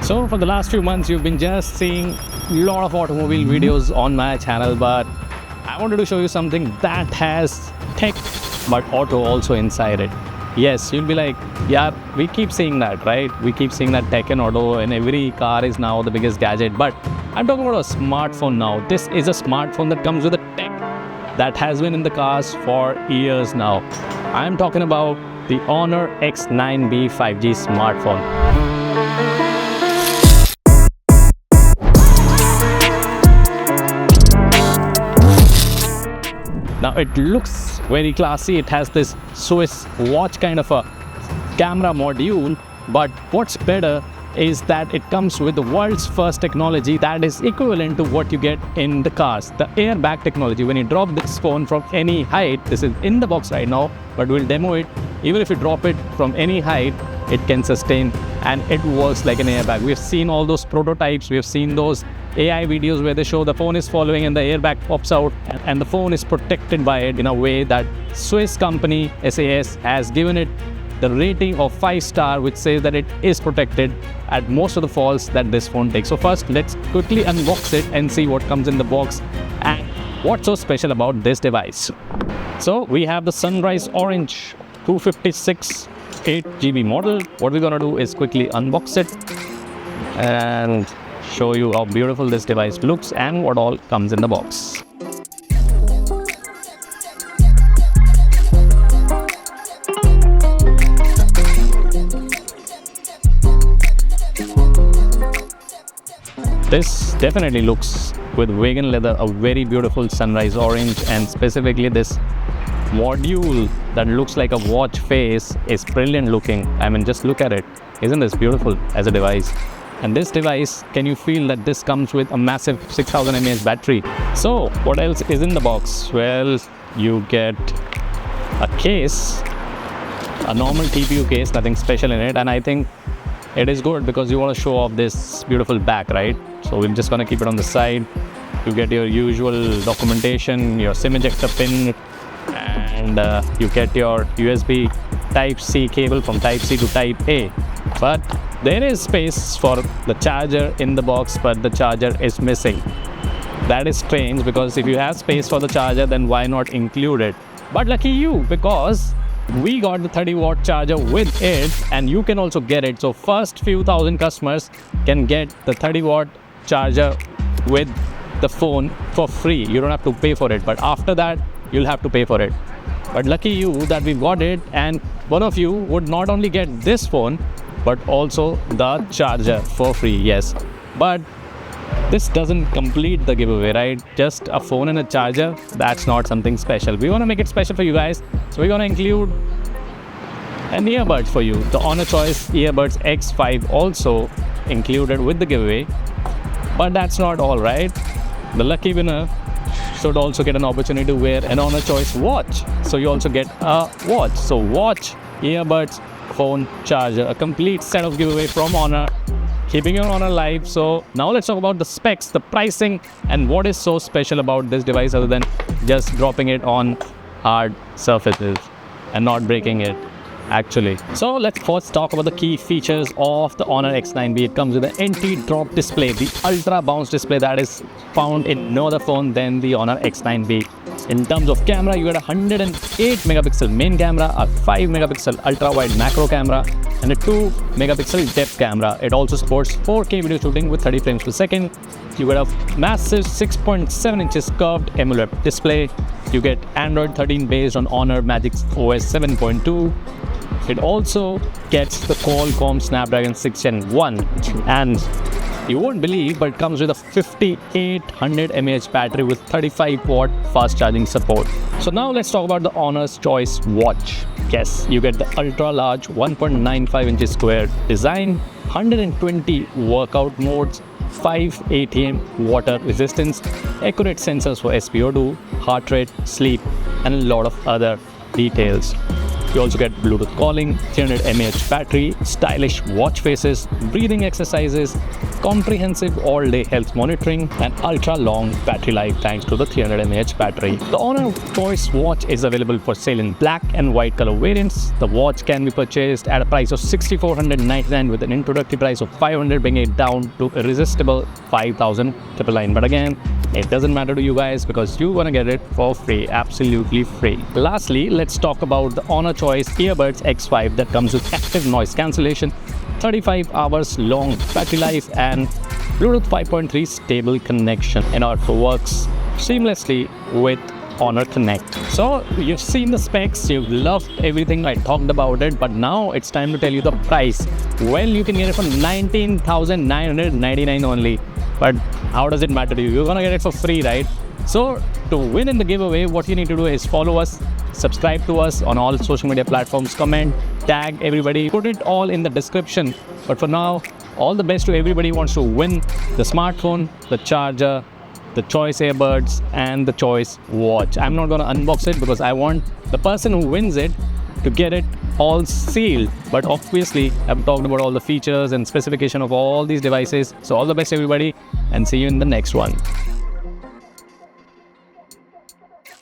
So for the last few months, you've been just seeing a lot of automobile videos on my channel, but I wanted to show you something that has tech but auto also inside it. Yes, you'll be like, yeah, we keep seeing that, right? We keep seeing that tech and auto, and every car is now the biggest gadget. But I'm talking about a smartphone now. This is a smartphone that comes with a tech that has been in the cars for years now. I'm talking about the Honor X9b 5G smartphone. Now it looks very classy. It has this Swiss watch kind of a camera module, but what's better is that it comes with the world's first technology that is equivalent to what you get in the cars, the airbag technology. When you drop this phone from any height, this is in the box right now, but we'll demo it. Even if you drop it from any height, it can sustain and it works like an airbag. We've seen all those prototypes, we've seen those AI videos where they show the phone is following and the airbag pops out and the phone is protected by it in a way that Swiss company SAS has given it the rating of 5-star, which says that it is protected at most of the falls that this phone takes. So first, let's quickly unbox it and see what comes in the box and what's so special about this device. So we have the Sunrise Orange 256 8GB model. What we're gonna do is quickly unbox it and show you how beautiful this device looks and what all comes in the box. This definitely looks with vegan leather a very beautiful sunrise orange, and specifically this module that looks like a watch face is brilliant looking. I mean, just look at it. Isn't this beautiful as a device? And this device, can you feel that this comes with a massive 6000 mAh battery? So what else is in the box? Well, you get a case, a normal TPU case, nothing special in it, and I think it is good because you want to show off this beautiful back, right? So we're just going to keep it on the side. You get your usual documentation, your SIM ejector pin, and you get your USB Type-C cable from Type-C to Type-A. But there is space for the charger in the box, but the charger is missing. That is strange because if you have space for the charger, then why not include it? But lucky you, because we got the 30-watt charger with it, and you can also get it. So first few thousand customers can get the 30-watt charger with the phone for free. You don't have to pay for it, but after that you'll have to pay for it. But lucky you that we got it, and one of you would not only get this phone but also the charger for free. Yes, but this doesn't complete the giveaway, right? Just a phone and a charger, that's not something special. We want to make it special for you guys, so we're going to include an earbuds for you. The Honor Choice Earbuds X5 also included with the giveaway. But that's not all, right? The lucky winner should also get an opportunity to wear an Honor Choice watch. So you also get a watch. So watch, earbuds, phone, charger, a complete set of giveaway from Honor, keeping your Honor alive. So now let's talk about the specs, the pricing, and what is so special about this device other than just dropping it on hard surfaces and not breaking it actually. So let's first talk about the key features of the Honor X9b. It comes with an anti-drop display, the ultra bounce display that is found in no other phone than the Honor X9b. In terms of camera, you get a 108 megapixel main camera, a 5 megapixel ultra wide macro camera, and a 2 megapixel depth camera. It also supports 4K video shooting with 30 frames per second. You get a massive 6.7 inches curved AMOLED display. You get Android 13 based on Honor Magic OS 7.2. It also gets the Qualcomm Snapdragon 6 Gen 1, and you won't believe, but it comes with a 5800 mAh battery with 35-watt fast charging support. So now let's talk about the Honor's Choice watch. Yes, you get the ultra large 1.95 inches square design, 120 workout modes, 5 ATM water resistance, accurate sensors for SpO2, heart rate, sleep, and a lot of other details. You also get Bluetooth calling, 300 mAh battery, stylish watch faces, breathing exercises, comprehensive all-day health monitoring, and ultra-long battery life thanks to the 300 mAh battery. The Honor Choice watch is available for sale in black and white color variants. The watch can be purchased at a price of $6,499 with an introductory price of $500, bringing it down to irresistible $5,999. But again, it doesn't matter to you guys because you're gonna get it for free, absolutely free. Lastly, let's talk about the Honor Choice Earbuds X5 that comes with active noise cancellation, 35 hours long battery life, and Bluetooth 5.3 stable connection, and also works seamlessly with Honor Connect. So you've seen the specs, you've loved everything I talked about it, but now it's time to tell you the price. Well, you can get it for $19,999 only. But how does it matter to you? You're gonna get it for free, right? So to win in the giveaway, what you need to do is follow us, subscribe to us on all social media platforms, comment, tag everybody, put it all in the description. But for now, all the best to everybody who wants to win the smartphone, the charger, the Choice Earbuds, and the Choice Watch. I'm not gonna unbox it because I want the person who wins it to get it all sealed. But obviously, I've talked about all the features and specification of all these devices. So all the best everybody, and see you in the next one.